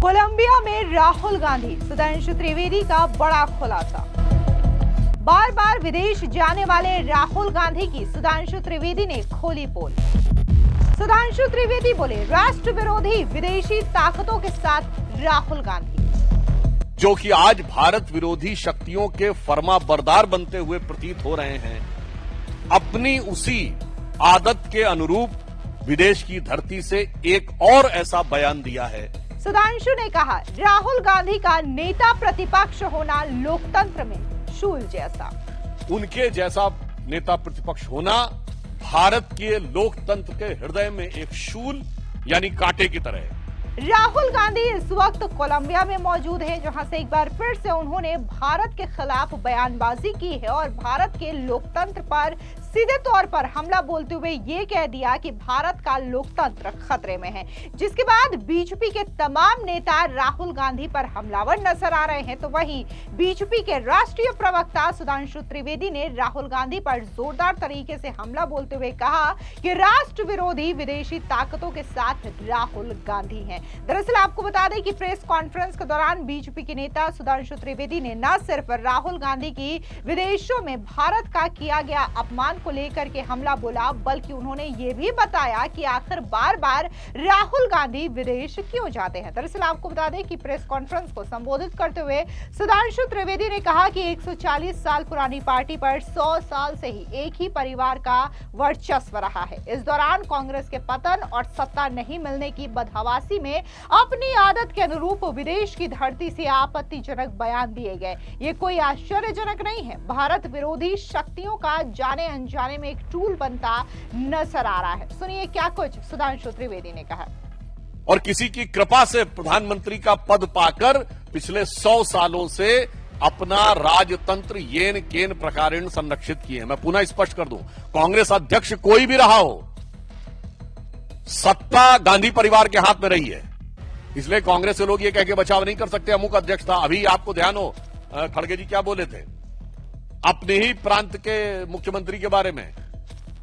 Colombia में राहुल गांधी, सुधांशु त्रिवेदी का बड़ा खुलासा। बार बार विदेश जाने वाले राहुल गांधी की सुधांशु त्रिवेदी ने खोली पोल। सुधांशु त्रिवेदी बोले, राष्ट्र विरोधी विदेशी ताकतों के साथ राहुल गांधी, जो कि आज भारत विरोधी शक्तियों के फर्माबरदार बनते हुए प्रतीत हो रहे हैं, अपनी उसी आदत के अनुरूप विदेश की धरती से एक और ऐसा बयान दिया है। सुधांशु ने कहा, राहुल गांधी का नेता प्रतिपक्ष होना लोकतंत्र में शूल जैसा। उनके जैसा नेता प्रतिपक्ष होना भारत के लोकतंत्र के हृदय में एक शूल यानी कांटे की तरह है। राहुल गांधी इस वक्त कोलंबिया में मौजूद है, जहां से एक बार फिर से उन्होंने भारत के खिलाफ बयानबाजी की है और भारत के लोकतंत्र पर सीधे तौर पर हमला बोलते हुए ये कह दिया कि भारत का लोकतंत्र खतरे में है। जिसके बाद बीजेपी के तमाम नेता राहुल गांधी पर हमलावर नजर आ रहे हैं, तो वहीं बीजेपी के राष्ट्रीय प्रवक्ता सुधांशु त्रिवेदी ने राहुल गांधी पर जोरदार तरीके से हमला बोलते हुए कहा कि राष्ट्र विरोधी विदेशी ताकतों के साथ राहुल गांधी हैं। दरअसल आपको बता दें कि प्रेस कॉन्फ्रेंस के दौरान बीजेपी के नेता सुधांशु त्रिवेदी ने न सिर्फ राहुल गांधी की विदेशों में भारत का किया गया अपमान को लेकर के हमला बोला, बल्कि उन्होंने ये भी बताया कि आखिर बार बार राहुल गांधी विदेश क्यों जाते हैं। दरअसल आपको बता दें कि प्रेस कॉन्फ्रेंस को संबोधित करते हुए सुधांशु त्रिवेदी ने कहा कि 140 साल पुरानी पार्टी पर 100 साल से ही एक ही परिवार का वर्चस्व रहा है। इस दौरान कांग्रेस के पतन और सत्ता नहीं मिलने की बदहवासी में अपनी आदत के अनुरूप विदेश की धरती से आपत्तिजनक बयान दिए गए। ये कोई आश्चर्यजनक नहीं है। भारत विरोधी शक्तियों का जाने अनजाने में एक टूल बनता नजर आ रहा है। सुनिए क्या कुछ सुधांशु त्रिवेदी ने कहा। और किसी की कृपा से प्रधानमंत्री का पद पाकर पिछले 100 सालों से अपना राजतंत्र येन केन प्रकारेण संरक्षित किए। मैं पुनः स्पष्ट कर दूं, कांग्रेस अध्यक्ष कोई भी रहा हो, सत्ता गांधी परिवार के हाथ में रही है। इसलिए कांग्रेस के लोग ये कह के बचाव नहीं कर सकते अमुक अध्यक्ष था। अभी आपको ध्यान हो खड़गे जी क्या बोले थे अपने ही प्रांत के मुख्यमंत्री के बारे में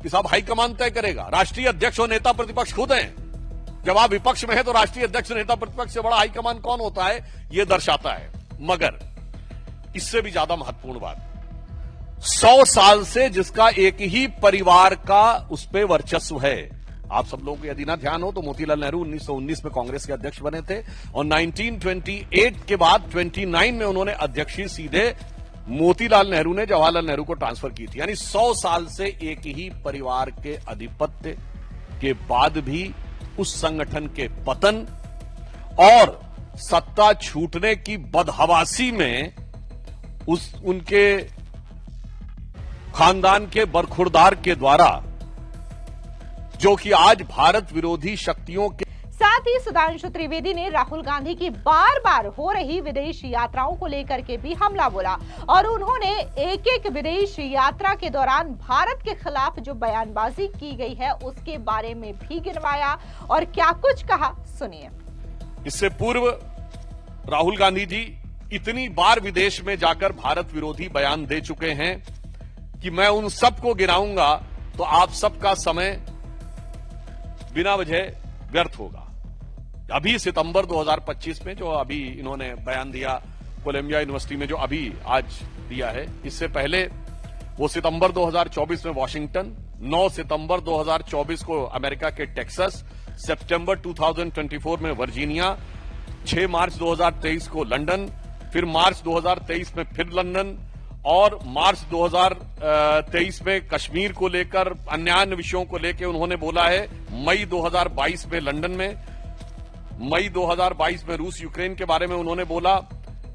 कि साहब हाईकमान तय करेगा। राष्ट्रीय अध्यक्ष और नेता प्रतिपक्ष खुद हैं। जब आप विपक्ष में हैं तो राष्ट्रीय अध्यक्ष नेता प्रतिपक्ष से बड़ा हाईकमान कौन होता है, यह दर्शाता है। मगर इससे भी ज्यादा महत्वपूर्ण बात, 100 साल से जिसका एक ही परिवार का उस पर वर्चस्व है। आप सब लोगों को यदि ना ध्यान हो तो मोतीलाल नेहरू 1919 में कांग्रेस के अध्यक्ष बने थे और 1928 के बाद 29 में उन्होंने अध्यक्षीय सीधे मोतीलाल नेहरू ने जवाहरलाल नेहरू को ट्रांसफर की थी। यानी 100 साल से एक ही परिवार के आधिपत्य के बाद भी उस संगठन के पतन और सत्ता छूटने की बदहवासी में उनके खानदान के बरखुरदार के द्वारा, जो कि आज भारत विरोधी शक्तियों के साथ ही सुधांशु त्रिवेदी ने राहुल गांधी की बार बार हो रही विदेश यात्राओं को लेकर के भी हमला बोला और उन्होंने एक एक विदेश यात्रा के दौरान भारत के खिलाफ जो बयानबाजी की गई है उसके बारे में भी गिनवाया और क्या कुछ कहा, सुनिए। इससे पूर्व राहुल गांधी जी इतनी बार विदेश में जाकर भारत विरोधी बयान दे चुके हैं कि मैं उन सबको गिनाऊंगा तो आप सबका समय बिना वजह व्यर्थ होगा। अभी सितंबर 2025 में जो अभी इन्होंने बयान दिया कोलंबिया यूनिवर्सिटी में, जो अभी आज दिया है, इससे पहले वो सितंबर 2024 में वॉशिंगटन, 9 सितंबर 2024 को अमेरिका के टेक्सास, सितंबर 2024 में वर्जीनिया, 6 मार्च 2023 को लंदन, फिर मार्च 2023 में फिर लंदन और मार्च 2023 में कश्मीर को लेकर अन्य विषयों को लेकर उन्होंने बोला है। मई 2022 में लंदन में, मई 2022 में रूस यूक्रेन के बारे में उन्होंने बोला,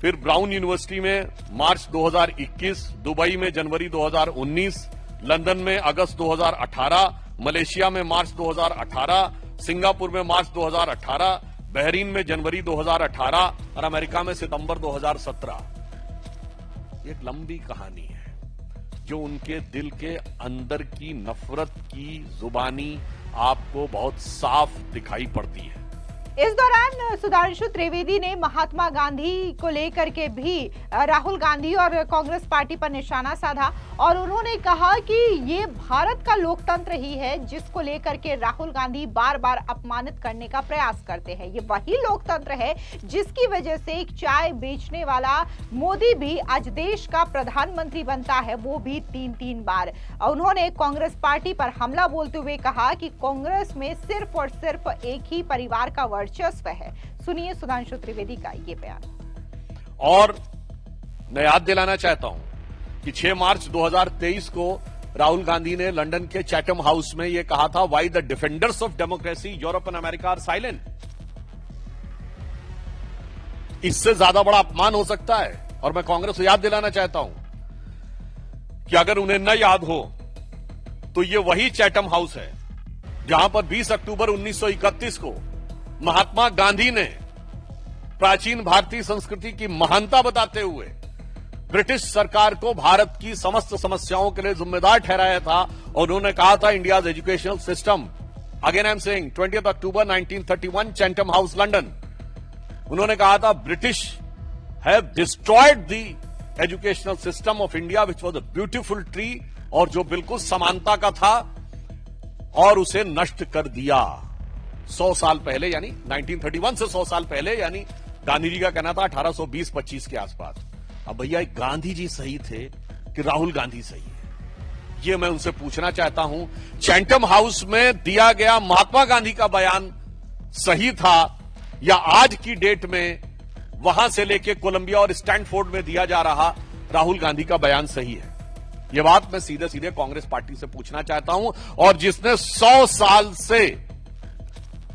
फिर ब्राउन यूनिवर्सिटी में मार्च 2021, दुबई में जनवरी 2019, लंदन में अगस्त 2018, मलेशिया में मार्च 2018, सिंगापुर में मार्च 2018, बहरीन में जनवरी 2018 और अमेरिका में सितंबर 2017। एक लंबी कहानी है जो उनके दिल के अंदर की नफरत की जुबानी आपको बहुत साफ दिखाई पड़ती है। इस दौरान सुधांशु त्रिवेदी ने महात्मा गांधी को लेकर के भी राहुल गांधी और कांग्रेस पार्टी पर निशाना साधा और उन्होंने कहा कि ये भारत का लोकतंत्र ही है जिसको लेकर के राहुल गांधी बार बार अपमानित करने का प्रयास करते हैं। ये वही लोकतंत्र है जिसकी वजह से एक चाय बेचने वाला मोदी भी आज देश का प्रधानमंत्री बनता है, वो भी 3 बार। उन्होंने कांग्रेस पार्टी पर हमला बोलते हुए कहा कि कांग्रेस में सिर्फ और सिर्फ एक ही परिवार का वर्चस्व है। सुनिए सुधांशु त्रिवेदी का ये बयान। और मैं याद दिलाना चाहता हूं कि 6 मार्च 2023 को राहुल गांधी ने लंदन के चैटम हाउस में यह कहा था, why the defenders of democracy Europe and America are silent. इससे ज्यादा बड़ा अपमान हो सकता है। और मैं कांग्रेस को याद दिलाना चाहता हूं कि अगर उन्हें न याद हो तो यह वही चैटम हाउस है जहां पर 20 अक्टूबर 1931 को महात्मा गांधी ने प्राचीन भारतीय संस्कृति की महानता बताते हुए ब्रिटिश सरकार को भारत की समस्त समस्याओं के लिए जिम्मेदार ठहराया था। और उन्होंने कहा था, India's educational system, again I am saying 20 October 1931 Chatham house London, उन्होंने कहा था, British have destroyed the educational system of India which was a beautiful tree, और जो बिल्कुल समानता का था, और उसे नष्ट कर दिया 100 साल पहले, यानी 1931 से 100 साल पहले, यानी गांधी जी का कहना था 1820-25 के आसपास। अब भैया गांधी जी सही थे कि राहुल गांधी सही है, ये मैं उनसे पूछना चाहता हूं। चैटम हाउस में दिया गया महात्मा गांधी का बयान सही था या आज की डेट में वहां से लेके कोलंबिया और स्टैनफोर्ड में दिया जा रहा राहुल गांधी का बयान सही है? ये बात मैं सीधे सीधे कांग्रेस पार्टी से पूछना चाहता हूं। और जिसने 100 साल से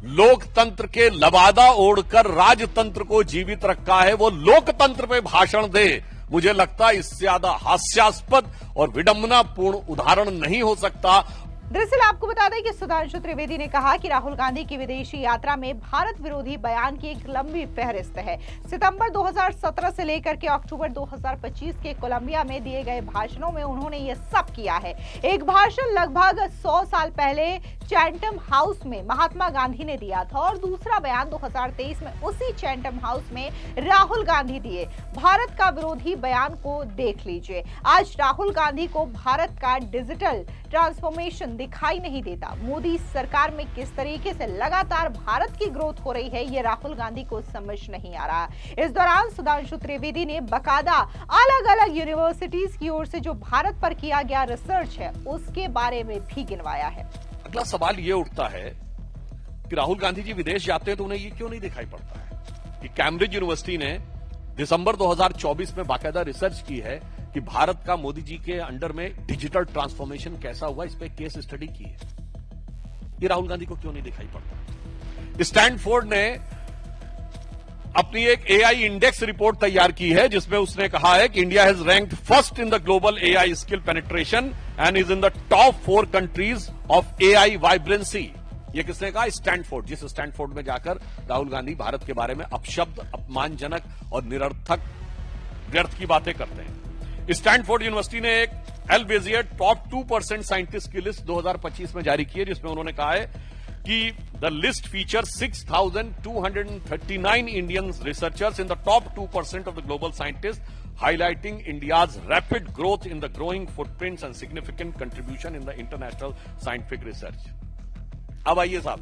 लोकतंत्र के लबादा ओढ़कर राजतंत्र को जीवित रखा है, वो लोकतंत्र पे भाषण दे, मुझे लगता है इससे ज्यादा हास्यास्पद और विडंबनापूर्ण उदाहरण नहीं हो सकता। दरअसल आपको बता दें कि सुधांशु त्रिवेदी ने कहा कि राहुल गांधी की विदेशी यात्रा में भारत विरोधी बयान की एक लंबी फहरिस्त है। सितंबर 2017 से लेकर के अक्टूबर 2025 के कोलंबिया में दिए गए भाषणों में उन्होंने ये सब किया है। एक भाषण लगभग 100 साल पहले चैटम हाउस में महात्मा गांधी ने दिया था और दूसरा बयान 2023 में उसी चैटम हाउस में राहुल गांधी दिए। भारत का विरोधी बयान को देख लीजिए। आज राहुल गांधी को भारत का डिजिटल ट्रांसफॉर्मेशन दिखाई नहीं देता। मोदी सरकार में किस तरीके से लगातार भारत की ग्रोथ हो रही है, ये राहुल गांधी को समझ नहीं आ रहा। इस दौरान सुधांशु त्रिवेदी ने बकायदा अलग अलग यूनिवर्सिटीज की ओर से जो भारत पर किया गया रिसर्च है उसके बारे में भी गिनवाया है। अगला सवाल ये उठता है कि राहुल गांधी जी विदेश जाते हैं तो उन्हें ये क्यों नहीं दिखाई पड़ता है कि कैम्ब्रिज यूनिवर्सिटी ने दिसंबर 2024 में बाकायदा रिसर्च की है कि भारत का मोदी जी के अंडर में डिजिटल ट्रांसफॉर्मेशन कैसा हुआ, इस पे केस स्टडी की है। ये राहुल गांधी को क्यों नहीं दिखाई पड़ता? स्टैनफोर्ड ने अपनी एक एआई इंडेक्स रिपोर्ट तैयार की है जिसमें उसने कहा है कि India has ranked first in the global AI skill penetration and is in the top 4 countries of AI vibrancy. ये किसने कहा? स्टैनफोर्ड। जिस स्टैनफोर्ड में जाकर राहुल गांधी भारत के बारे में अपशब्द, अपमानजनक और निरर्थक व्यर्थ की बातें करते हैं। स्टैनफोर्ड यूनिवर्सिटी ने एक एल्सेवियर टॉप 2% साइंटिस्ट की लिस्ट 2025 में जारी की है जिसमें उन्होंने कहा है कि the list feature 6,239 Indian researchers in the top 2% of the global scientist, highlighting India's rapid growth in the growing footprints and significant contribution in the international scientific research. अब आइए साहब,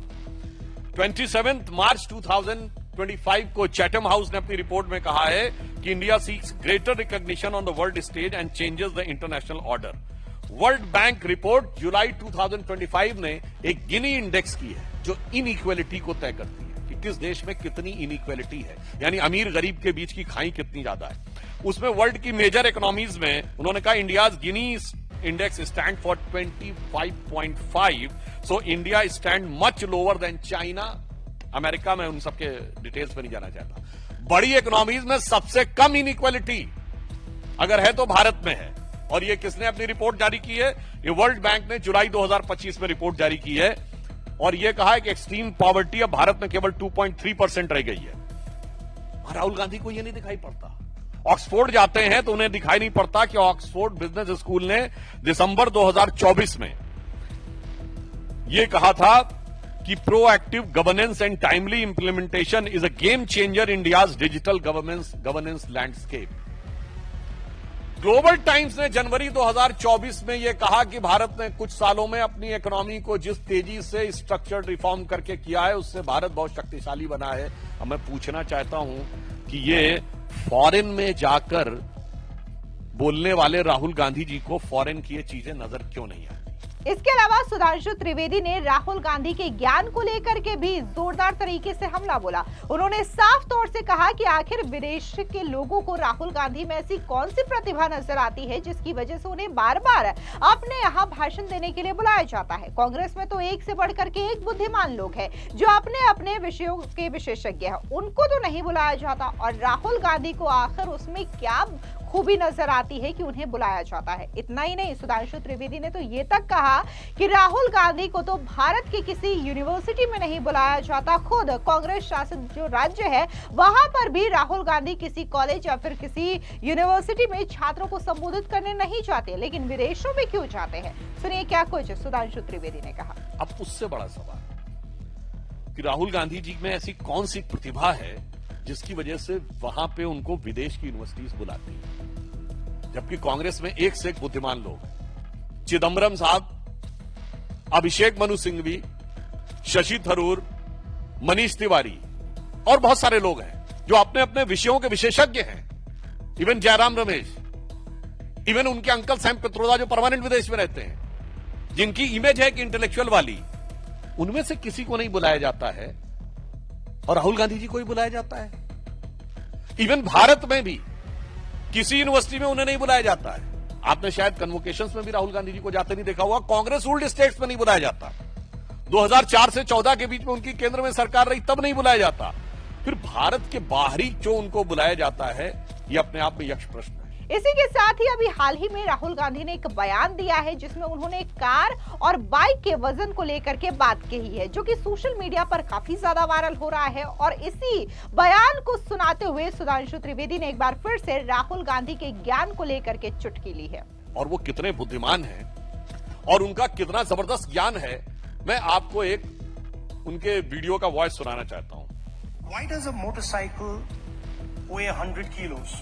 27 मार्च 2025 को चैटम हाउस ने अपनी रिपोर्ट में कहा है कि India seeks greater recognition on the world stage and changes the international order. World bank report जुलाई 2025 ने एक गिनी इंडेक्स की है जो इनइक्वालिटी को तय करती है कि किस देश में कितनी इनइक्वालिटी है, यानी अमीर गरीब के बीच की खाई कितनी ज्यादा है। उसमें वर्ल्ड की मेजर इकोनॉमीज में उन्होंने कहा India's Gini index stand for 25.5, so India stand much lower than China, America में। उन सबके डिटेल्स पर नहीं जाना चाहता। बड़ी इकोनॉमीज में सबसे कम इनइक्वालिटी अगर है तो भारत में है। और ये किसने अपनी रिपोर्ट जारी की है? ये वर्ल्ड बैंक ने जुलाई 2025 में रिपोर्ट जारी की है और ये कहा है कि एक्सट्रीम पॉवर्टी अब भारत में केवल 2.3% रह गई है। राहुल गांधी को यह नहीं दिखाई पड़ता। ऑक्सफोर्ड जाते हैं तो उन्हें दिखाई नहीं पड़ता कि ऑक्सफोर्ड बिजनेस स्कूल ने दिसंबर 2024 में यह कहा था कि proactive governance and timely implementation is a game changer India's digital governance landscape. Global times ने जनवरी 2024 में यह कहा कि भारत ने कुछ सालों में अपनी इकोनॉमी को जिस तेजी से स्ट्रक्चर्ड रिफॉर्म करके किया है उससे भारत बहुत शक्तिशाली बना है। अब मैं पूछना चाहता हूं कि ये फॉरेन में जाकर बोलने वाले राहुल गांधी जी को फॉरेन की ये चीजें नजर क्यों नहीं आती? इसके अलावा सुधांशु त्रिवेदी ने राहुल गांधी के ज्ञान को लेकर के भी जोरदार तरीके से हमला बोला। उन्होंने साफ तौर से कहा कि आखिर विदेश के लोगों को राहुल गांधी में ऐसी कौन सी प्रतिभा नजर आती है जिसकी वजह से उन्हें बार बार अपने यहाँ भाषण देने के लिए बुलाया जाता है। कांग्रेस में तो एक से बढ़कर के एक बुद्धिमान लोग हैं जो अपने अपने विषयों के विशेषज्ञ हैं, उनको तो नहीं बुलाया जाता। और राहुल गांधी को आखिर उसमें क्या खूबी नजर आती है कि उन्हें बुलाया जाता है? इतना ही नहीं, सुधांशु त्रिवेदी ने तो ये तक कहा कि राहुल गांधी को तो भारत की किसी यूनिवर्सिटी में नहीं बुलाया जाता। खुद कांग्रेस शासित जो राज्य है वहां पर भी राहुल गांधी किसी कॉलेज या फिर किसी यूनिवर्सिटी में छात्रों को संबोधित करने नहीं चाहते, लेकिन विदेशों में क्यों जाते हैं? सुनिए क्या कुछ सुधांशु त्रिवेदी ने कहा। अब उससे बड़ा सवाल कि राहुल गांधी जी में ऐसी कौन सी प्रतिभा है जिसकी वजह से वहां पे उनको विदेश की यूनिवर्सिटीज बुलाती है, जबकि कांग्रेस में एक से एक बुद्धिमान लोग हैं। चिदम्बरम साहब, अभिषेक मनु सिंघवी, शशि थरूर, मनीष तिवारी और बहुत सारे लोग हैं जो अपने अपने विषयों के विशेषज्ञ हैं। इवन जयराम रमेश, इवन उनके अंकल सैम पित्रोदा जो परमानेंट विदेश में रहते हैं, जिनकी इमेज है कि इंटेलेक्चुअल वाली, उनमें से किसी को नहीं बुलाया जाता है और राहुल गांधी जी को ही बुलाया जाता है। इवन भारत में भी किसी यूनिवर्सिटी में उन्हें नहीं बुलाया जाता है। आपने शायद कन्वोकेशंस में भी राहुल गांधी जी को जाते नहीं देखा हुआ। कांग्रेस रूल्ड स्टेट्स में नहीं बुलाया जाता। 2004 से 14 के बीच में उनकी केंद्र में सरकार रही, तब नहीं बुलाया जाता। फिर भारत के बाहरी जो उनको बुलाया जाता है, यह अपने आप में यक्ष प्रश्न है। इसी के साथ ही अभी हाल ही में राहुल गांधी ने एक बयान दिया है जिसमें उन्होंने कार और बाइक के वजन को लेकर के बात कही है, जो कि सोशल मीडिया पर काफी ज्यादा वायरल हो रहा है। और इसी बयान को सुनाते हुए सुधांशु त्रिवेदी ने एक बार फिर से राहुल गांधी के ज्ञान को लेकर के चुटकी ली है। और वो कितने बुद्धिमान हैं और उनका कितना जबरदस्त ज्ञान है, मैं आपको एक उनके वीडियो का वॉइस सुनाना चाहता हूं। Why does a motorcycle weigh 100 kilos?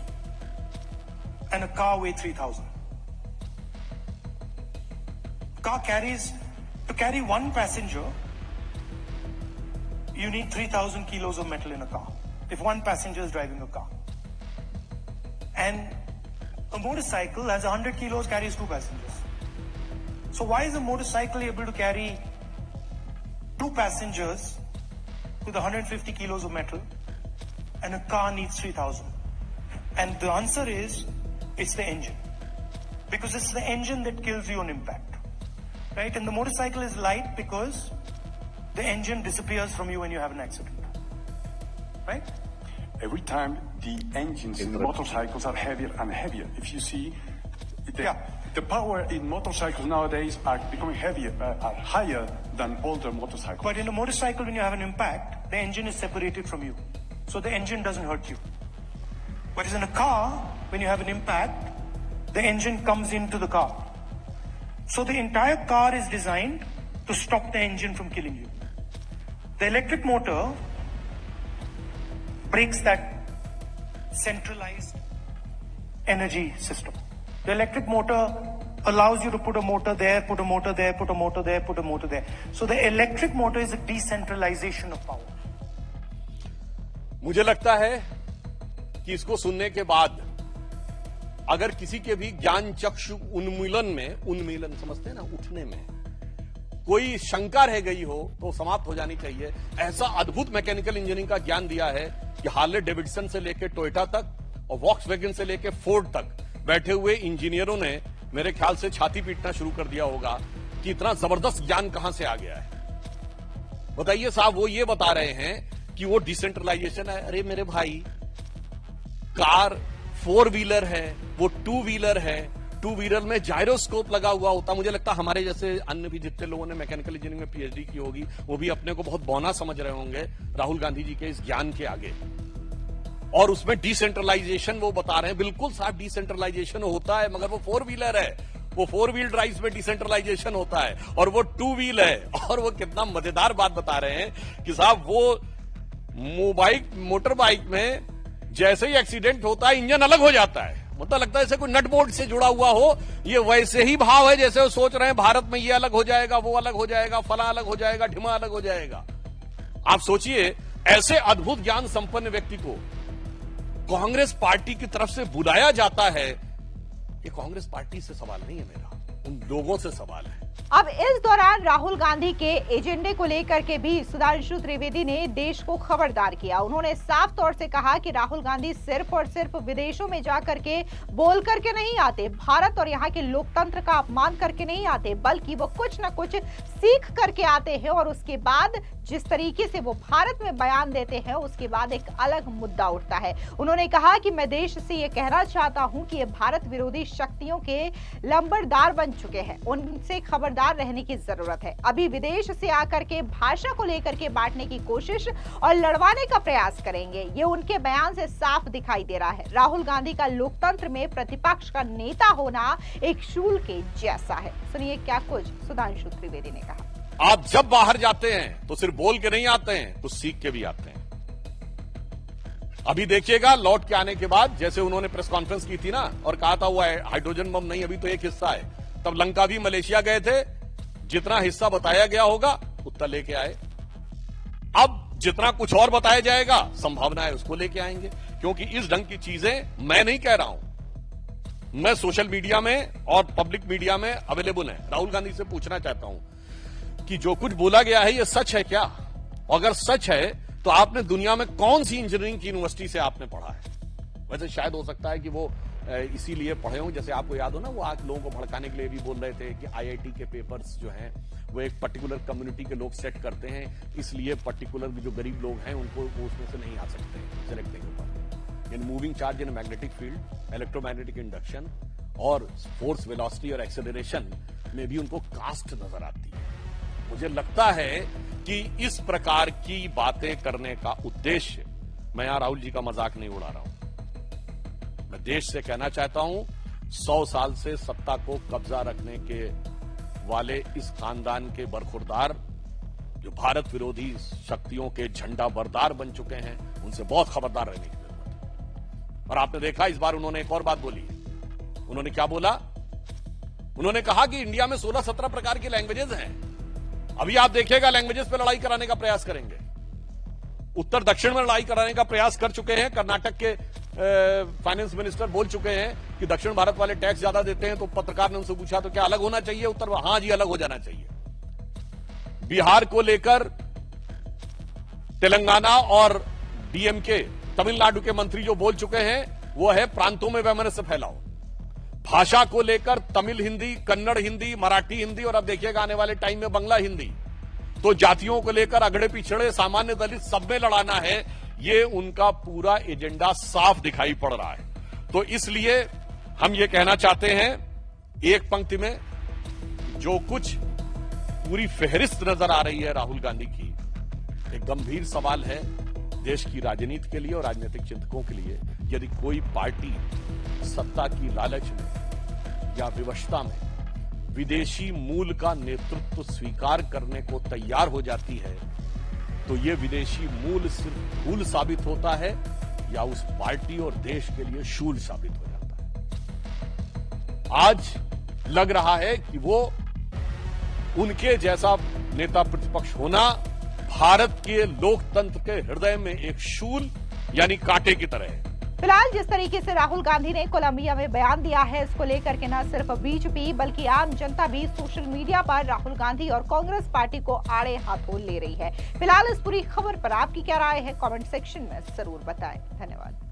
And a car weighs 3,000. Car to carry one passenger, you need 3,000 kilos of metal in a car. If one passenger is driving a car. And a motorcycle has 100 kilos, carries two passengers. So why is a motorcycle able to carry two passengers with 150 kilos of metal and a car needs 3,000? And the answer is, it's the engine, because it's the engine that kills you on impact, right? And the motorcycle is light because the engine disappears from you when you have an accident, right? Every time the engines in motorcycles are heavier and heavier. If you see, the power in motorcycles nowadays are becoming heavier, are higher than older motorcycles. But in a motorcycle, when you have an impact, the engine is separated from you, so the engine doesn't hurt you. Whereas in a car, when you have an impact, the engine comes into the car. So the entire car is designed to stop the engine from killing you. The electric motor breaks that centralized energy system. The electric motor allows you to put a motor there, put a motor there, put a motor there, put a motor there. So the electric motor is a decentralization of power. मुझे लगता है कि इसको सुनने के बाद अगर किसी के भी ज्ञान चक्षु उन्मीलन समझते हैं ना, उठने में कोई शंका रह गई हो तो समाप्त हो जानी चाहिए। ऐसा अद्भुत मैकेनिकल इंजीनियरिंग का ज्ञान दिया है कि हार्ले डेविडसन से लेकर टोयोटा तक और वॉक्सवैगन से लेकर फोर्ड तक बैठे हुए इंजीनियरों ने मेरे ख्याल से छाती पीटना शुरू कर दिया होगा कि इतना जबरदस्त ज्ञान कहां से आ गया है। बताइए साहब, वो ये बता रहे हैं कि वो डिसेंट्रलाइजेशन है। अरे मेरे भाई, कार 4 व्हीलर है, वो 2 व्हीलर है। 2 व्हीलर में जायरोस्कोप लगा हुआ होता। मुझे लगता है हमारे जैसे अन्य भी जितने लोगों ने मैकेनिकल इंजीनियरिंग में पीएचडी की होगी, वो भी अपने को बहुत बौना समझ रहे होंगे राहुल गांधी जी के इस ज्ञान के आगे। और उसमें डिसेंट्रलाइजेशन वो बता रहे हैं। बिल्कुल साहब, डिसेंट्रलाइजेशन होता है, मगर वो 4 व्हीलर है। वो 4 व्हील ड्राइव में डिसेंट्रलाइजेशन होता है और वो 2 व्हील है। और वो कितना मजेदार बात बता रहे हैं कि साहब वो मोटर बाइक में जैसे ही एक्सीडेंट होता है इंजन अलग हो जाता है, मतलब लगता है जैसे कोई नट बोल्ट से जुड़ा हुआ हो। ये वैसे ही भाव है जैसे वो सोच रहे हैं भारत में ये अलग हो जाएगा, वो अलग हो जाएगा, फला अलग हो जाएगा, ढिमा अलग हो जाएगा। आप सोचिए, ऐसे अद्भुत ज्ञान संपन्न व्यक्ति को कांग्रेस पार्टी की तरफ से बुलाया जाता है। ये कांग्रेस पार्टी से सवाल नहीं है मेरा, उन लोगों से सवाल है। अब इस दौरान राहुल गांधी के एजेंडे को लेकर के भी सुधांशु त्रिवेदी ने देश को खबरदार किया। उन्होंने साफ तौर से कहा कि राहुल गांधी सिर्फ और सिर्फ विदेशों में जाकर के बोल करके नहीं आते, भारत और यहाँ के लोकतंत्र का अपमान करके नहीं आते, बल्कि वो कुछ न कुछ सीख करके आते हैं और उसके बाद जिस तरीके से वो भारत में बयान देते हैं उसके बाद एक अलग मुद्दा उठता है। उन्होंने कहा कि मैं देश से ये कहना चाहता हूं कि ये भारत विरोधी शक्तियों के लंबरदार बन चुके हैं, उनसे खबरदार रहने की जरूरत है। अभी विदेश से आकर के भाषा को लेकर के बांटने की कोशिश और लड़वाने का प्रयास करेंगे, ये उनके बयान से साफ दिखाई दे रहा है। राहुल गांधी का लोकतंत्र में प्रतिपक्ष का नेता होना एक शूल के जैसा है। सुनिए क्या कुछ सुधांशु त्रिवेदी ने कहा। आप जब बाहर जाते हैं तो सिर्फ बोल के नहीं आते हैं, कुछ सीख के भी आते हैं। अभी देखिएगा लौट के आने के बाद, जैसे उन्होंने प्रेस कॉन्फ्रेंस की थी ना और कहा था वो हाइड्रोजन बम नहीं अभी तो एक हिस्सा है, तब लंका भी मलेशिया गए थे, जितना हिस्सा बताया गया होगा उतना लेके आए। अब जितना कुछ और बताया जाएगा संभावना है उसको लेके आएंगे, क्योंकि इस ढंग की चीजें मैं नहीं कह रहा हूं, मैं सोशल मीडिया में और पब्लिक मीडिया में अवेलेबल है। राहुल गांधी से पूछना चाहता हूं कि जो कुछ बोला गया है ये सच है क्या? अगर सच है तो आपने दुनिया में कौन सी इंजीनियरिंग की यूनिवर्सिटी से आपने पढ़ा है? वैसे शायद हो सकता है कि वो इसीलिए पढ़े हों, जैसे आपको याद हो ना वो आज लोगों को भड़काने के लिए भी बोल रहे थे कि आईआईटी के पेपर्स जो हैं वो एक पर्टिकुलर कम्युनिटी के लोग सेट करते हैं, इसलिए पर्टिकुलर जो गरीब लोग हैं उनको वो उसमें से नहीं आ सकते, सिलेक्ट नहीं हो पाते। In moving charge in magnetic field, electromagnetic induction और फोर्स वेलोसिटी और एक्सेलरेशन में भी उनको कास्ट नजर आती है। मुझे लगता है कि इस प्रकार की बातें करने का उद्देश्य, मैं यहां राहुल जी का मजाक नहीं उड़ा रहा हूं, मैं देश से कहना चाहता हूं 100 साल से सत्ता को कब्जा रखने के वाले इस खानदान के बरखुरदार जो भारत विरोधी शक्तियों के झंडा बरदार बन चुके हैं, उनसे बहुत खबरदार रहने की जरूरत है। और आपने देखा इस बार उन्होंने एक और बात बोली। उन्होंने क्या बोला? उन्होंने कहा कि इंडिया में 16-17 प्रकार की लैंग्वेजेस हैं। अभी आप देखिएगा लैंग्वेजेस पे लड़ाई कराने का प्रयास करेंगे। उत्तर दक्षिण में लड़ाई कराने का प्रयास कर चुके हैं। कर्नाटक के फाइनेंस मिनिस्टर बोल चुके हैं कि दक्षिण भारत वाले टैक्स ज्यादा देते हैं, तो पत्रकार ने उनसे पूछा तो क्या अलग होना चाहिए? उत्तर हां जी अलग हो जाना चाहिए। बिहार को लेकर तेलंगाना और डीएमके तमिलनाडु के मंत्री जो बोल चुके हैं वो है प्रांतों में वैमनस्य फैलाओ। भाषा को लेकर तमिल हिंदी, कन्नड़ हिंदी, मराठी हिंदी और अब देखिएगा आने वाले टाइम में बंगला हिंदी। तो जातियों को लेकर अगड़े पिछड़े सामान्य दलित सब में लड़ाना है, ये उनका पूरा एजेंडा साफ दिखाई पड़ रहा है। तो इसलिए हम ये कहना चाहते हैं एक पंक्ति में, जो कुछ पूरी फेहरिस्त नजर आ रही है राहुल गांधी की, एक गंभीर सवाल है देश की राजनीति के लिए और राजनीतिक चिंतकों के लिए। यदि कोई पार्टी सत्ता की लालच में या विवशता में विदेशी मूल का नेतृत्व स्वीकार करने को तैयार हो जाती है, तो ये विदेशी मूल सिर्फ फूल साबित होता है या उस पार्टी और देश के लिए शूल साबित हो जाता है। आज लग रहा है कि वो उनके जैसा नेता प्रतिपक्ष होना भारत के लोकतंत्र के हृदय में एक शूल यानी कांटे की तरह है। फिलहाल जिस तरीके से राहुल गांधी ने कोलंबिया में बयान दिया है, इसको लेकर के न सिर्फ बीजेपी बल्कि आम जनता भी सोशल मीडिया पर राहुल गांधी और कांग्रेस पार्टी को आड़े हाथों ले रही है। फिलहाल इस पूरी खबर पर आपकी क्या राय है? कमेंट सेक्शन में जरूर बताएं। धन्यवाद।